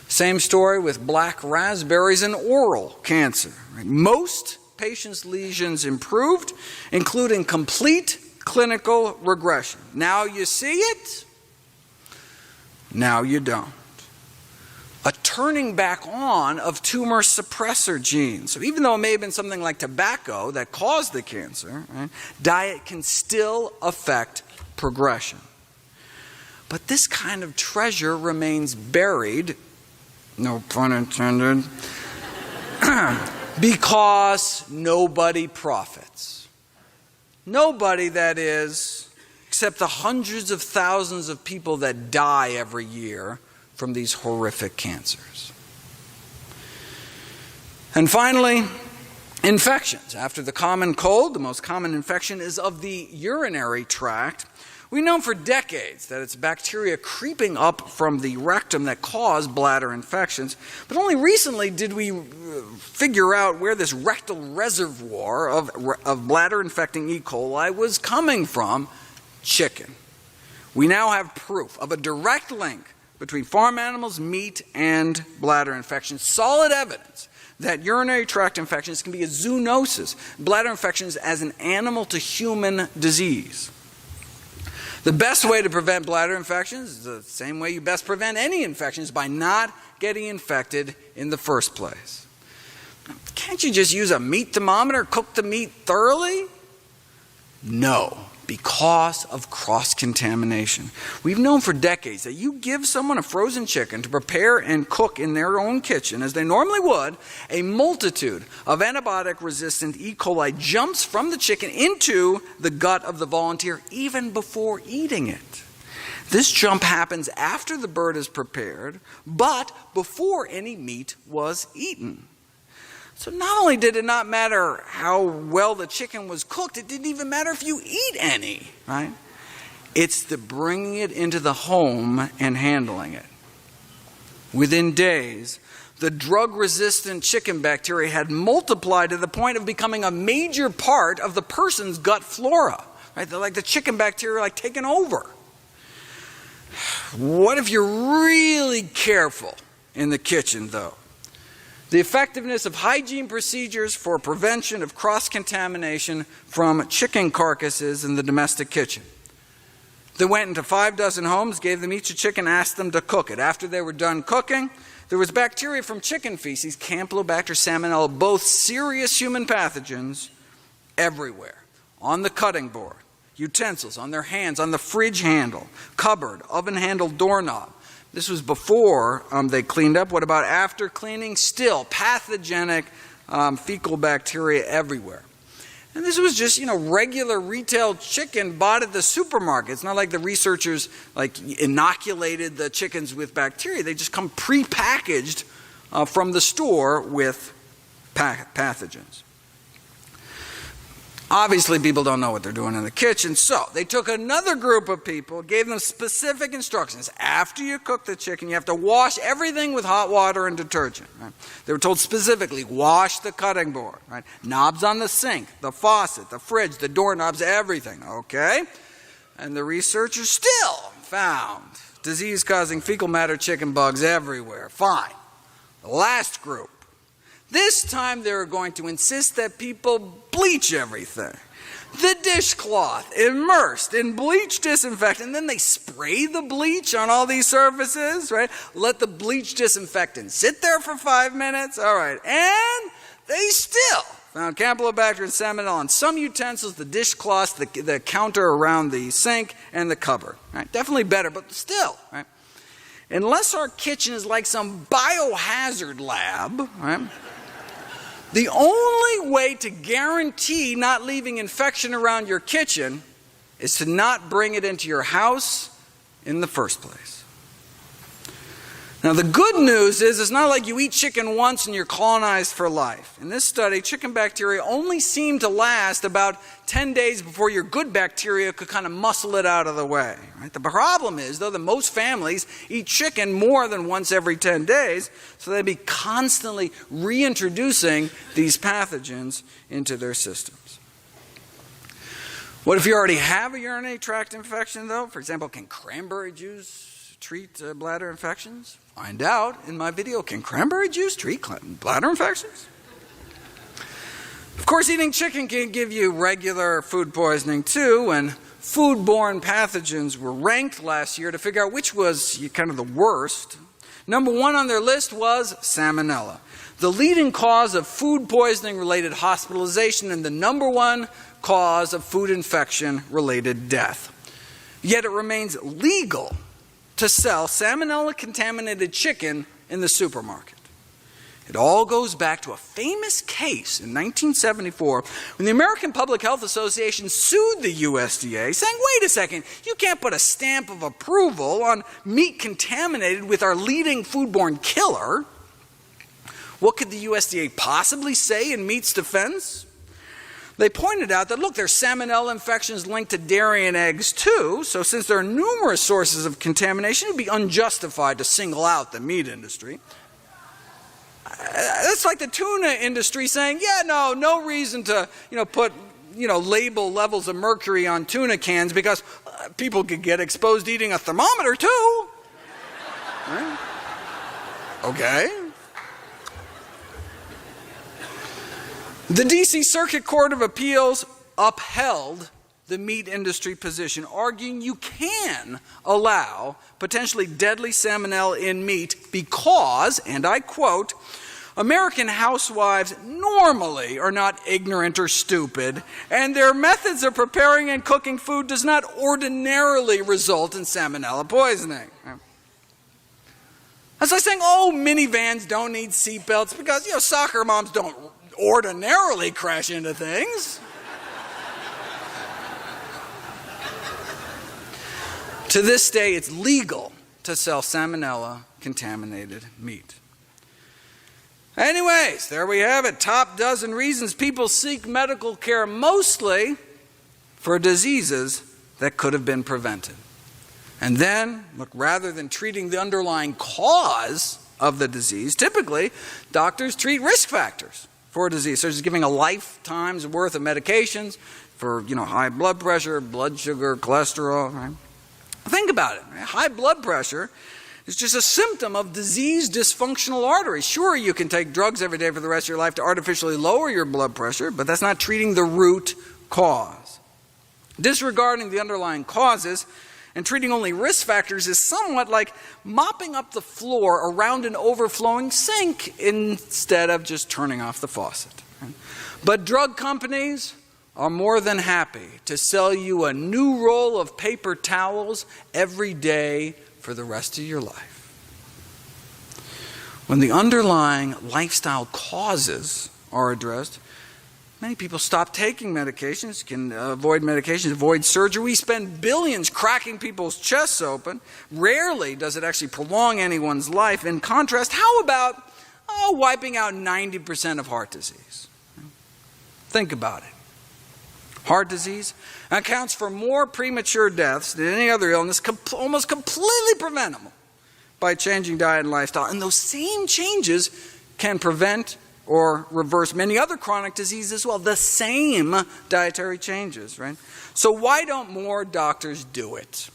Same story with black raspberries and oral cancer. Right? Most patients' lesions improved, including complete clinical regression. Now you see it, now you don't. A turning back on of tumor suppressor genes. So even though it may have been something like tobacco that caused the cancer, right, diet can still affect progression. But this kind of treasure remains buried, no pun intended, because nobody profits. Nobody, that is, except the hundreds of thousands of people that die every year from these horrific cancers. And finally, infections. After the common cold, the most common infection is of the urinary tract. We've known for decades that it's bacteria creeping up from the rectum that cause bladder infections, but only recently did we figure out where this rectal reservoir of bladder-infecting E. coli was coming from: chicken. We now have proof of a direct link between farm animals, meat, and bladder infections. Solid evidence that urinary tract infections can be a zoonosis, bladder infections as an animal-to-human disease. The best way to prevent bladder infections is the same way you best prevent any infections, by not getting infected in the first place. Can't you just use a meat thermometer, cook the meat thoroughly? No, because of cross-contamination. We've known for decades that you give someone a frozen chicken to prepare and cook in their own kitchen, as they normally would, a multitude of antibiotic-resistant E. coli jumps from the chicken into the gut of the volunteer even before eating it. This jump happens after the bird is prepared, but before any meat was eaten. So not only did it not matter how well the chicken was cooked, it didn't even matter if you eat any, right? It's the bringing it into the home and handling it. Within days, the drug-resistant chicken bacteria had multiplied to the point of becoming a major part of the person's gut flora, right? They're like the chicken bacteria like taking over. What if you're really careful in the kitchen, though? The effectiveness of hygiene procedures for prevention of cross-contamination from chicken carcasses in the domestic kitchen. They went into 6 homes, gave them each a chicken, asked them to cook it. After they were done cooking, there was bacteria from chicken feces, Campylobacter, Salmonella, both serious human pathogens, everywhere. On the cutting board, utensils, on their hands, on the fridge handle, cupboard, oven handle, doorknob. This was before they cleaned up. What about after cleaning? Still pathogenic fecal bacteria everywhere. And this was just, regular retail chicken bought at the supermarket. It's not like the researchers inoculated the chickens with bacteria. They just come pre-packaged from the store with pathogens. Obviously, people don't know what they're doing in the kitchen, so they took another group of people, gave them specific instructions. After you cook the chicken, you have to wash everything with hot water and detergent. Right? They were told specifically, wash the cutting board, right? Knobs on the sink, the faucet, the fridge, the doorknobs, everything, okay? And the researchers still found disease-causing fecal matter chicken bugs everywhere. Fine. The last group. This time they were going to insist that people bleach everything. The dishcloth immersed in bleach disinfectant, and then they spray the bleach on all these surfaces, right? Let the bleach disinfectant sit there for 5 minutes, all right. And they still found Campylobacter and Salmonella on some utensils, the dishcloths, the counter around the sink, and the cupboard. Right? Definitely better, but still, right? Unless our kitchen is like some biohazard lab, right? The only way to guarantee not leaving infection around your kitchen is to not bring it into your house in the first place. Now, the good news is it's not like you eat chicken once and you're colonized for life. In this study, chicken bacteria only seemed to last about 10 days before your good bacteria could kind of muscle it out of the way. Right? The problem is, though, that most families eat chicken more than once every 10 days, so they'd be constantly reintroducing these pathogens into their systems. What if you already have a urinary tract infection, though? For example, can cranberry juice treat bladder infections? Find out in my video, can cranberry juice treat bladder infections? Of course, eating chicken can give you regular food poisoning too, and foodborne pathogens were ranked last year to figure out which was kind of the worst. Number 1 on their list was Salmonella, the leading cause of food poisoning related hospitalization and the number 1 cause of food infection related death. Yet it remains legal to sell salmonella-contaminated chicken in the supermarket. It all goes back to a famous case in 1974 when the American Public Health Association sued the USDA, saying, wait a second, you can't put a stamp of approval on meat contaminated with our leading foodborne killer. What could the USDA possibly say in meat's defense? They pointed out that, look, there's salmonella infections linked to dairy and eggs too, so since there are numerous sources of contamination, it would be unjustified to single out the meat industry. That's like the tuna industry saying, yeah, no reason to put label levels of mercury on tuna cans because people could get exposed eating a thermometer too. Right? Okay. The D.C. Circuit Court of Appeals upheld the meat industry position, arguing you can allow potentially deadly salmonella in meat because, and I quote, American housewives normally are not ignorant or stupid, and their methods of preparing and cooking food does not ordinarily result in salmonella poisoning. That's like saying, oh, minivans don't need seatbelts because, soccer moms don't ordinarily crash into things. To this day, it's legal to sell salmonella-contaminated meat. Anyways, there we have it. Top dozen reasons people seek medical care, mostly for diseases that could have been prevented. And then, look, rather than treating the underlying cause of the disease, typically doctors treat risk factors for a disease, such as giving a lifetime's worth of medications for, high blood pressure, blood sugar, cholesterol, right? Think about it. Right? High blood pressure is just a symptom of diseased dysfunctional arteries. Sure, you can take drugs every day for the rest of your life to artificially lower your blood pressure, but that's not treating the root cause. Disregarding the underlying causes and treating only risk factors is somewhat like mopping up the floor around an overflowing sink instead of just turning off the faucet. Right? But drug companies are more than happy to sell you a new roll of paper towels every day for the rest of your life. When the underlying lifestyle causes are addressed, many people stop taking medications, can avoid medications, avoid surgery. We spend billions cracking people's chests open. Rarely does it actually prolong anyone's life. In contrast, how about wiping out 90% of heart disease? Think about it. Heart disease accounts for more premature deaths than any other illness, almost completely preventable by changing diet and lifestyle. And those same changes can prevent or reverse many other chronic diseases as well. The same dietary changes, right? So why don't more doctors do it?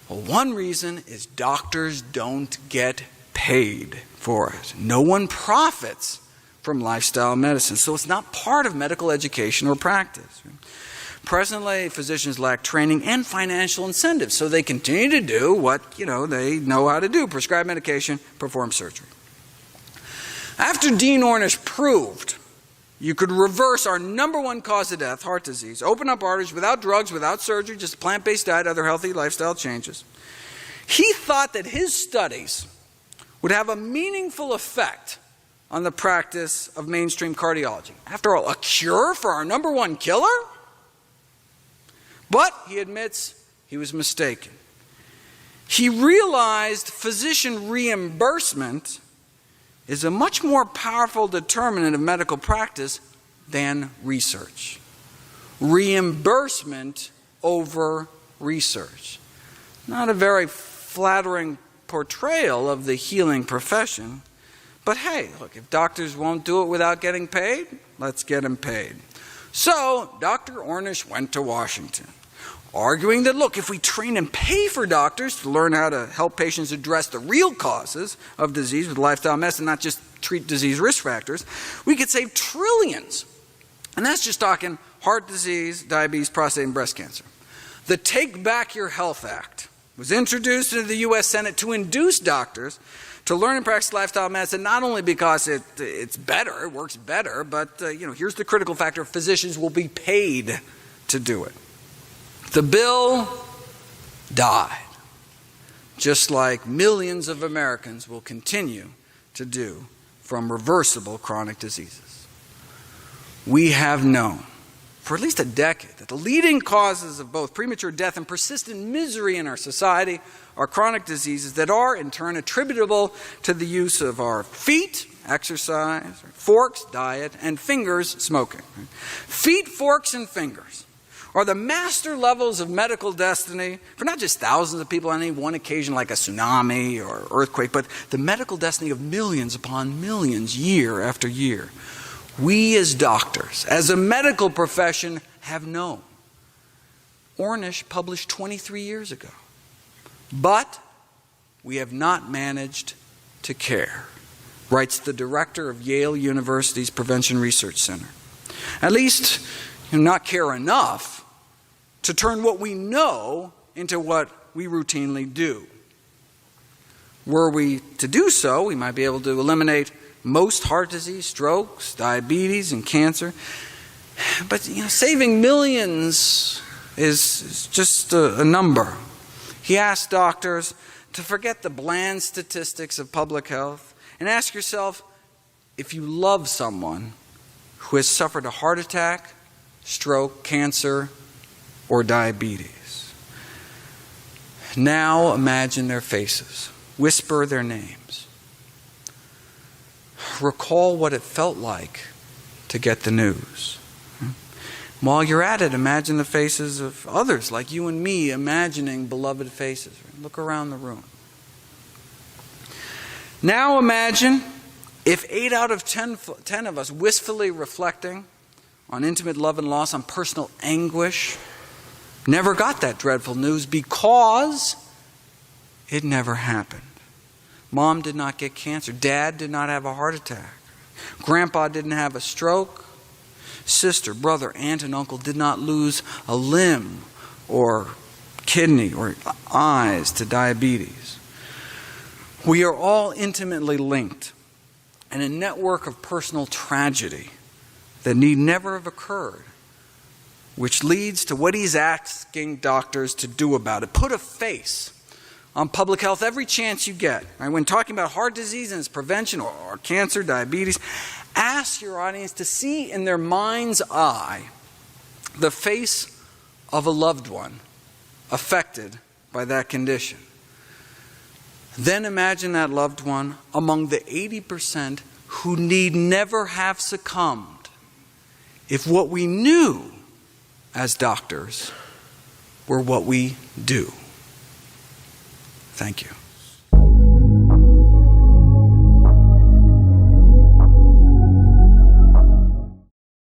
Well, one reason is doctors don't get paid for it. No one profits from lifestyle medicine, so it's not part of medical education or practice. Presently, physicians lack training and financial incentives, so they continue to do what they know how to do: prescribe medication, perform surgery. After Dean Ornish proved you could reverse our number one cause of death, heart disease, open up arteries without drugs, without surgery, just a plant-based diet, other healthy lifestyle changes, he thought that his studies would have a meaningful effect on the practice of mainstream cardiology. After all, a cure for our number one killer? But he admits he was mistaken. He realized physician reimbursement is a much more powerful determinant of medical practice than research. Reimbursement over research. Not a very flattering portrayal of the healing profession. But hey, look, if doctors won't do it without getting paid, let's get them paid. So Dr. Ornish went to Washington, arguing that, look, if we train and pay for doctors to learn how to help patients address the real causes of disease with lifestyle medicine, not just treat disease risk factors, we could save trillions. And that's just talking heart disease, diabetes, prostate, and breast cancer. The Take Back Your Health Act was introduced into the U.S. Senate to induce doctors to learn and practice lifestyle medicine, not only because it's better, it works better, but here's the critical factor: physicians will be paid to do it. The bill died, just like millions of Americans will continue to do from reversible chronic diseases. We have known for at least a decade that the leading causes of both premature death and persistent misery in our society are chronic diseases that are in turn attributable to the use of our feet, exercise, forks, diet, and fingers, smoking. Feet, forks, and fingers are the master levels of medical destiny for not just thousands of people on any one occasion like a tsunami or earthquake, but the medical destiny of millions upon millions year after year. We as doctors, as a medical profession, have known. Ornish published 23 years ago. But we have not managed to care, writes the director of Yale University's Prevention Research Center. At least not care enough to turn what we know into what we routinely do. Were we to do so, we might be able to eliminate most heart disease, strokes, diabetes, and cancer. But saving millions is just a number. He asked doctors to forget the bland statistics of public health and ask yourself if you love someone who has suffered a heart attack, stroke, cancer, or diabetes. Now imagine their faces. Whisper their names. Recall what it felt like to get the news. While you're at it, imagine the faces of others like you and me imagining beloved faces. Look around the room. Now imagine if 8 out of 10 of us wistfully reflecting on intimate love and loss, on personal anguish, never got that dreadful news because it never happened. Mom did not get cancer. Dad did not have a heart attack. Grandpa didn't have a stroke. Sister, brother, aunt, and uncle did not lose a limb or kidney or eyes to diabetes. We are all intimately linked in a network of personal tragedy that need never have occurred, which leads to what he's asking doctors to do about it. Put a face on public health every chance you get. Right? When talking about heart disease and its prevention or cancer, diabetes, ask your audience to see in their mind's eye the face of a loved one affected by that condition. Then imagine that loved one among the 80% who need never have succumbed if what we knew as doctors were what we do. Thank you.